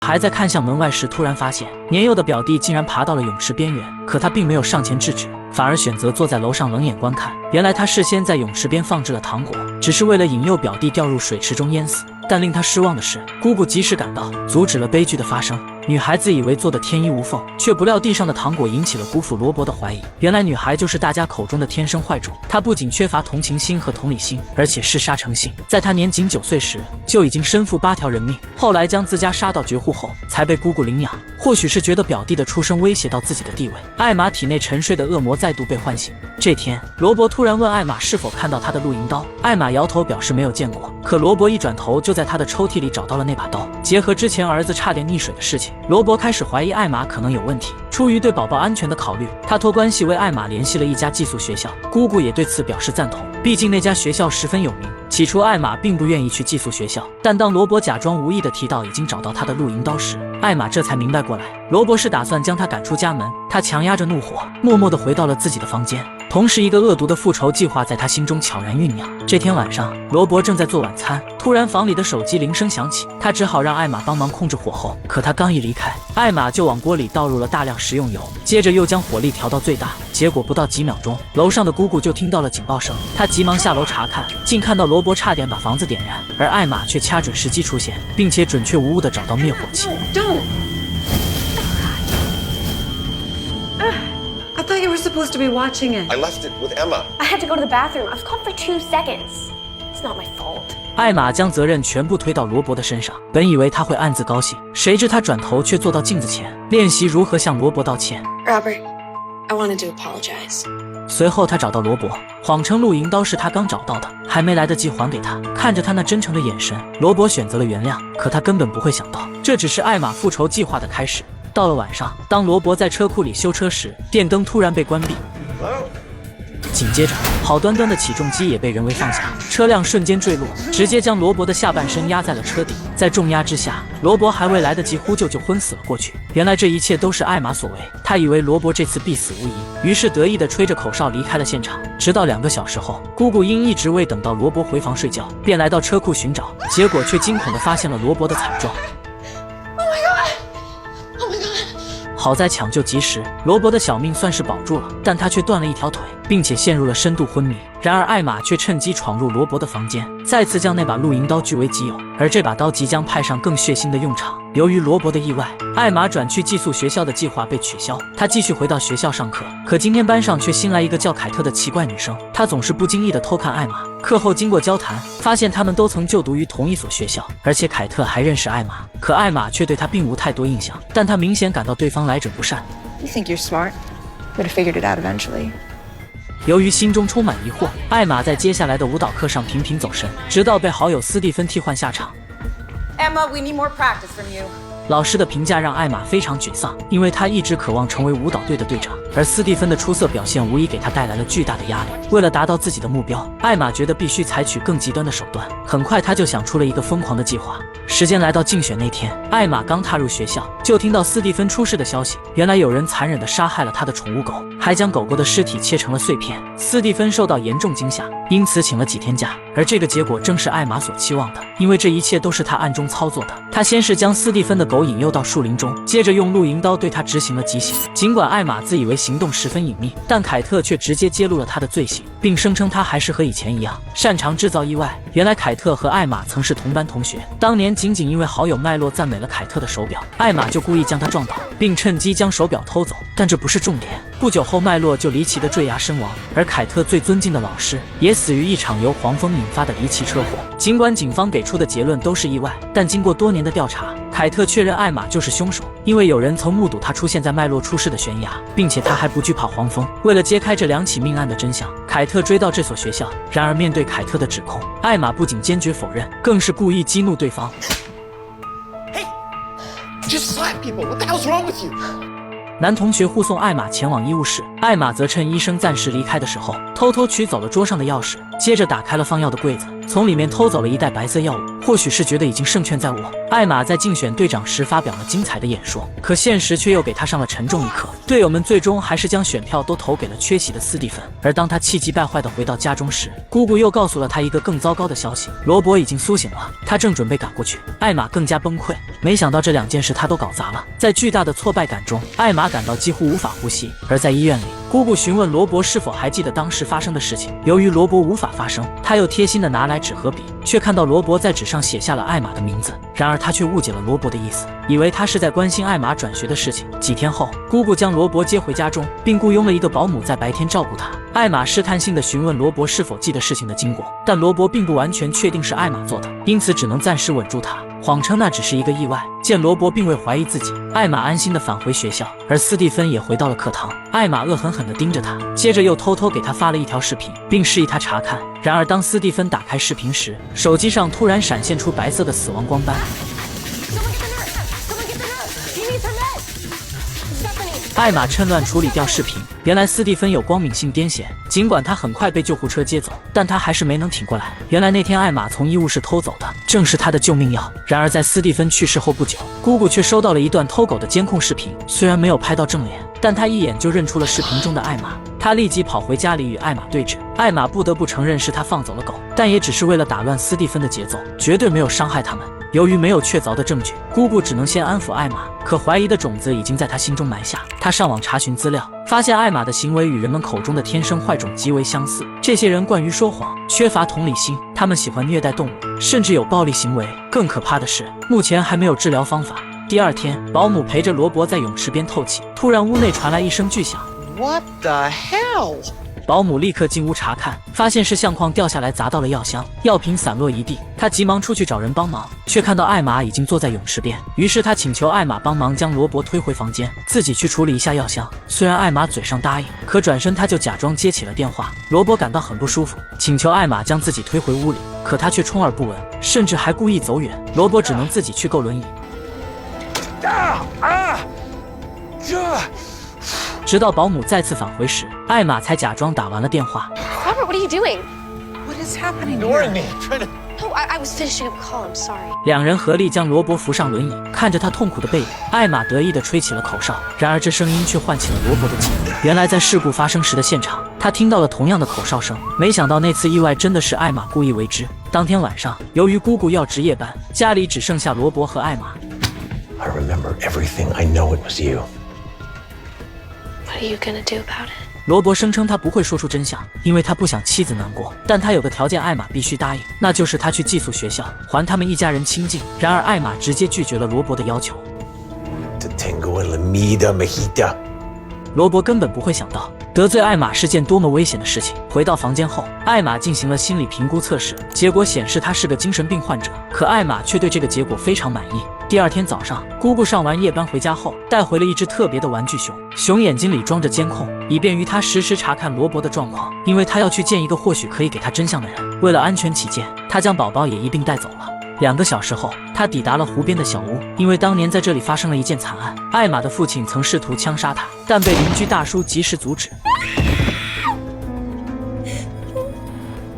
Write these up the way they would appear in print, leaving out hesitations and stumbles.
孩在看向门外时，突然发现年幼的表弟竟然爬到了泳池边缘，可他并没有上前制止，反而选择坐在楼上冷眼观看。原来他事先在泳池边放置了糖果，只是为了引诱表弟掉入水池中淹死。但令他失望的是，姑姑及时赶到，阻止了悲剧的发生。女孩子以为做的天衣无缝，却不料地上的糖果引起了姑父罗伯的怀疑。原来女孩就是大家口中的天生坏种，她不仅缺乏同情心和同理心，而且嗜杀成性。在她年仅9岁时，就已经身负8条人命，后来将自家杀到绝户后，才被姑姑领养。或许是觉得表弟的出生威胁到自己的地位，艾玛体内沉睡的恶魔再度被唤醒。这天，罗伯突然问艾玛是否看到他的露营刀，艾玛摇头表示没有见过。可罗伯一转头就在他的抽屉里找到了那把刀。结合之前儿子差点溺水的事情，罗伯开始怀疑艾玛可能有问题。出于对宝宝安全的考虑，他托关系为艾玛联系了一家寄宿学校，姑姑也对此表示赞同，毕竟那家学校十分有名。起初艾玛并不愿意去寄宿学校，但当罗伯假装无意地提到已经找到他的露营刀时，艾玛这才明白过来，罗伯是打算将他赶出家门。他强压着怒火，默默地回到了自己的房间。同时，一个恶毒的复仇计划在他心中悄然酝酿。这天晚上，罗伯正在做晚餐，突然房里的手机铃声响起，他只好让艾玛帮忙控制火候。可他刚一离开，艾玛就往锅里倒入了大量食用油，接着又将火力调到最大。结果不到几秒钟，楼上的姑姑就听到了警报声，她急忙下楼查看，竟看到罗伯差点把房子点燃，而艾玛却掐准时机出现，并且准确无误地找到灭火器。I thought you were supposed to be watching it. I left it with Emma. I had to go to the bathroom. I was gone for 2 seconds. It's not my fault. 艾玛将责任全部推到罗伯的身上，本以为他会暗自高兴，谁知他转头却坐到镜子前，练习如何向罗伯道歉。Robert, I wanted to apologize. 随后他找到罗伯，谎称露营刀是他刚找到的，还没来得及还给他。看着他那真诚的眼神，罗伯选择了原谅。可他根本不会想到，这只是艾玛复仇计划的开始。到了晚上，当罗伯在车库里修车时，电灯突然被关闭。紧接着，好端端的起重机也被人为放下，车辆瞬间坠落，直接将罗伯的下半身压在了车顶。在重压之下，罗伯还未来得及呼救就昏死了过去。原来这一切都是艾玛所为，他以为罗伯这次必死无疑，于是得意地吹着口哨离开了现场。直到2个小时后，姑姑因一直未等到罗伯回房睡觉，便来到车库寻找，结果却惊恐地发现了罗伯的惨状。好在抢救及时，罗伯的小命算是保住了，但他却断了一条腿，并且陷入了深度昏迷。然而艾玛却趁机闯入罗伯的房间，再次将那把露营刀据为己有，而这把刀即将派上更血腥的用场。由于罗伯的意外，艾玛转去寄宿学校的计划被取消，她继续回到学校上课。可今天班上却新来一个叫凯特的奇怪女生，她总是不经意地偷看艾玛。课后经过交谈，发现他们都曾就读于同一所学校，而且凯特还认识艾玛。可艾玛却对她并无太多印象，但她明显感到对方来者不善。You think you're smart? Would have figured it out eventually. 由于心中充满疑惑，艾玛在接下来的舞蹈课上频频走神，直到被好友斯蒂芬替换下场。Emma, we need more practice from you. 老师的评价让艾玛非常沮丧，因为她一直渴望成为舞蹈队的队长，而斯蒂芬的出色表现无疑给她带来了巨大的压力。为了达到自己的目标，艾玛觉得必须采取更极端的手段。很快，她就想出了一个疯狂的计划。时间来到竞选那天，艾玛刚踏入学校，就听到斯蒂芬出事的消息。原来有人残忍地杀害了他的宠物狗，还将狗狗的尸体切成了碎片。斯蒂芬受到严重惊吓，因此请了几天假。而这个结果正是艾玛所期望的，因为这一切都是他暗中操作的。他先是将斯蒂芬的狗引诱到树林中，接着用露营刀对他执行了极刑。尽管艾玛自以为行动十分隐秘，但凯特却直接揭露了他的罪行，并声称他还是和以前一样擅长制造意外。原来凯特和艾玛曾是同班同学，当年仅因为好友麦洛赞美了凯特的手表，艾玛就故意将他撞倒，并趁机将手表偷走。但这不是重点，不久后麦洛就离奇的坠崖身亡，而凯特最尊敬的老师也死于一场由黄蜂引发的离奇车祸。尽管警方给出的结论都是意外，但经过多年的调查，凯特确认艾玛就是凶手，因为有人曾目睹他出现在麦洛出事的悬崖，并且他还不惧怕黄蜂。为了揭开这2起命案的真相，凯特追到这所学校。然而面对凯特的指控，艾玛不仅坚决否认，更是故意激怒对方。Just slap people. What the hell's wrong with you? 男同学护送艾玛前往医务室，艾玛则趁医生暂时离开的时候，偷偷取走了桌上的钥匙，接着打开了放药的柜子。从里面偷走了一袋白色药物，或许是觉得已经胜券在握。艾玛在竞选队长时发表了精彩的演说，可现实却又给他上了沉重一课。队友们最终还是将选票都投给了缺席的斯蒂芬。而当他气急败坏地回到家中时，姑姑又告诉了他一个更糟糕的消息：罗伯已经苏醒了，他正准备赶过去。艾玛更加崩溃，没想到这2件事他都搞砸了。在巨大的挫败感中，艾玛感到几乎无法呼吸。而在医院里，姑姑询问罗伯是否还记得当时发生的事情。由于罗伯无法发声，他又贴心地拿来纸和笔，却看到罗伯在纸上写下了艾玛的名字。然而他却误解了罗伯的意思，以为他是在关心艾玛转学的事情。几天后，姑姑将罗伯接回家中，并雇佣了一个保姆在白天照顾他。艾玛试探性地询问罗伯是否记得事情的经过，但罗伯并不完全确定是艾玛做的，因此只能暂时稳住他，谎称那只是一个意外。见罗伯并未怀疑自己，艾玛安心地返回学校，而斯蒂芬也回到了课堂。艾玛恶狠狠地盯着他，接着又偷偷给他发了一条视频，并示意他查看。然而当斯蒂芬打开视频时，手机上突然闪现出白色的死亡光斑。艾玛趁乱处理掉视频，原来斯蒂芬有光敏性癫痫，尽管他很快被救护车接走，但他还是没能挺过来。原来那天艾玛从医务室偷走的正是他的救命药。然而在斯蒂芬去世后不久，姑姑却收到了一段偷狗的监控视频，虽然没有拍到正脸，但他一眼就认出了视频中的艾玛。他立即跑回家里与艾玛对峙，艾玛不得不承认是他放走了狗，但也只是为了打乱斯蒂芬的节奏，绝对没有伤害他们。由于没有确凿的证据，姑姑只能先安抚艾玛，可怀疑的种子已经在她心中埋下。她上网查询资料，发现艾玛的行为与人们口中的天生坏种极为相似。这些人惯于说谎，缺乏同理心，他们喜欢虐待动物，甚至有暴力行为。更可怕的是，目前还没有治疗方法。第二天，保姆陪着罗伯在泳池边透气，突然屋内传来一声巨响。What the hell? 保姆立刻进屋查看，发现是相框掉下来砸到了药箱，药品散落一地。他急忙出去找人帮忙，却看到艾玛已经坐在泳池边。于是他请求艾玛帮忙将罗伯推回房间，自己去处理一下药箱。虽然艾玛嘴上答应，可转身他就假装接起了电话。罗伯感到很不舒服，请求艾玛将自己推回屋里，可他却充耳不闻，甚至还故意走远。罗伯只能自己去够轮椅。直到保姆再次返回时，艾玛才假装打完了电话。Robert, what are you doing? What is happening Ignoring here? me. Trying to. Oh, I was finishing up a call. I'm sorry. 两人合力将罗伯扶上轮椅，看着他痛苦的背影，艾玛得意地吹起了口哨。然而这声音却唤起了罗伯的记忆。原来在事故发生时的现场，他听到了同样的口哨声。没想到那次意外真的是艾玛故意为之。当天晚上，由于姑姑要值夜班，家里只剩下罗伯和艾玛。I remember everything. I know it was you. What are you gonna do about it? 罗伯声称他不会说出真相，因为他不想妻子难过。但他有个条件，艾玛必须答应，那就是他去寄宿学校，还他们一家人清净。然而艾玛直接拒绝了罗伯的要求。Tatengo and Lamida Mahita. 罗伯根本不会想到，得罪艾玛是件多么危险的事情。回到房间后，艾玛进行了心理评估测试，结果显示他是个精神病患者。可艾玛却对这个结果非常满意。第二天早上，姑姑上完夜班回家后，带回了一只特别的玩具熊，熊眼睛里装着监控，以便于他实时查看罗伯的状况，因为他要去见一个或许可以给他真相的人。为了安全起见，他将宝宝也一并带走了。2个小时后，他抵达了湖边的小屋，因为当年在这里发生了一件惨案。艾玛的父亲曾试图枪杀他，但被邻居大叔及时阻止。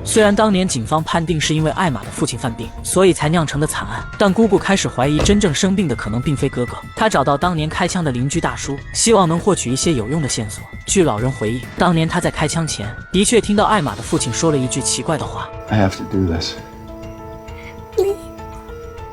虽然当年警方判定是因为艾玛的父亲犯病，所以才酿成的惨案，但姑姑开始怀疑真正生病的可能并非哥哥。她找到当年开枪的邻居大叔，希望能获取一些有用的线索。据老人回忆，当年他在开枪前的确听到艾玛的父亲说了一句奇怪的话 I have to do this.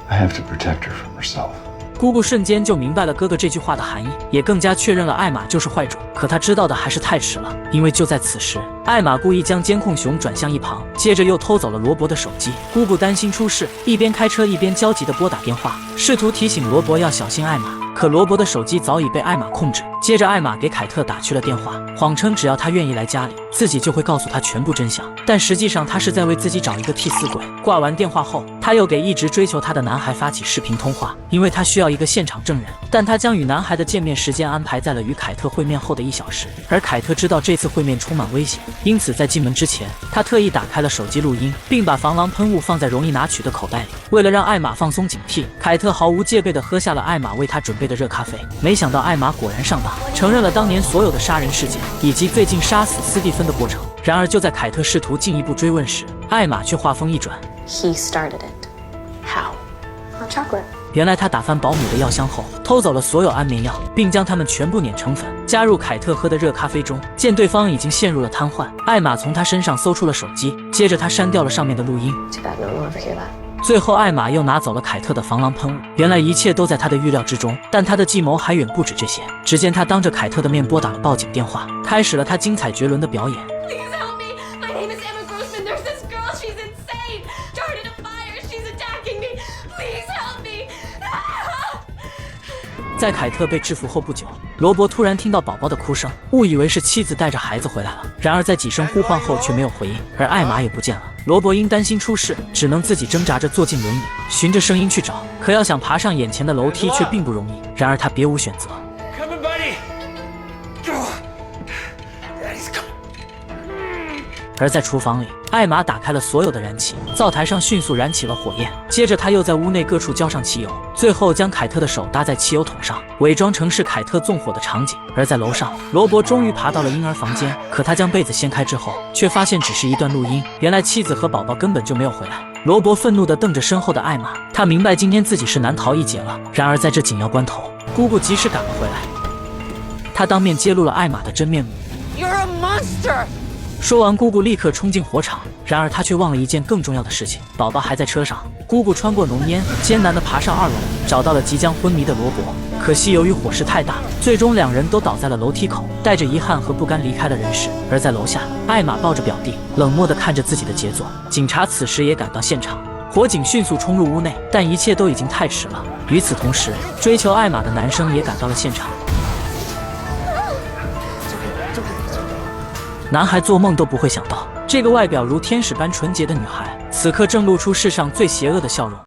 I have to protect her from herself. 姑姑瞬间就明白了哥哥这句话的含义，也更加确认了艾玛就是坏种。可她知道的还是太迟了，因为就在此时，艾玛故意将监控熊转向一旁，接着又偷走了罗伯的手机。姑姑担心出事，一边开车一边焦急地拨打电话，试图提醒罗伯要小心艾玛。可罗伯的手机早已被艾玛控制。接着艾玛给凯特打去了电话，谎称只要他愿意来家里，自己就会告诉他全部真相。但实际上他是在为自己找一个替死鬼。挂完电话后，他又给一直追求他的男孩发起视频通话，因为他需要一个现场证人。但他将与男孩的见面时间安排在了与凯特会面后的1小时。而凯特知道这次会面充满危险，因此在进门之前，他特意打开了手机录音，并把防狼喷雾放在容易拿取的口袋里。为了让艾玛放松警惕，凯特毫无戒备地喝下了艾玛为他准备的热咖啡。没想到艾玛果然上当，承认了当年所有的杀人事件，以及最近杀死斯蒂芬的过程。然而就在凯特试图进一步追问时，艾玛却话锋一转。He started it. How? Hot chocolate. 原来他打翻保姆的药箱后，偷走了所有安眠药，并将它们全部碾成粉，加入凯特喝的热咖啡中。见对方已经陷入了瘫痪，艾玛从他身上搜出了手机，接着他删掉了上面的录音。Too bad no one will ever hear that. 最后，艾玛又拿走了凯特的防狼喷雾。原来一切都在他的预料之中，但他的计谋还远不止这些。只见他当着凯特的面拨打了报警电话，开始了他精彩绝伦的表演。Please help me. My name is Emma Grossman. There's this girl. She's insane. Started a fire. She's attacking me. Please help me. 在凯特被制服后不久，罗伯突然听到宝宝的哭声，误以为是妻子带着孩子回来了。然而在几声呼唤后却没有回应，而艾玛也不见了。罗伯因担心出事，只能自己挣扎着坐进轮椅，循着声音去找。可要想爬上眼前的楼梯却并不容易，然而他别无选择。Come on, buddy. Daddy's coming. 而在厨房里，艾玛打开了所有的燃气，灶台上迅速燃起了火焰。接着，他又在屋内各处浇上汽油，最后将凯特的手搭在汽油桶上，伪装成是凯特纵火的场景。而在楼上，罗伯终于爬到了婴儿房间，可他将被子掀开之后，却发现只是一段录音。原来妻子和宝宝根本就没有回来。罗伯愤怒地瞪着身后的艾玛，他明白今天自己是难逃一劫了。然而在这紧要关头，姑姑及时赶了回来，他当面揭露了艾玛的真面目。 You're a monster! 说完，姑姑立刻冲进火场。然而她却忘了一件更重要的事情，宝宝还在车上。姑姑穿过浓烟，艰难地爬上2楼，找到了即将昏迷的罗伯。可惜由于火势太大，最终2人都倒在了楼梯口，带着遗憾和不甘离开了人世。而在楼下，艾玛抱着表弟，冷漠地看着自己的杰作。警察此时也赶到现场，火警迅速冲入屋内，但一切都已经太迟了。与此同时，追求艾玛的男生也赶到了现场。男孩做梦都不会想到，这个外表如天使般纯洁的女孩，此刻正露出世上最邪恶的笑容。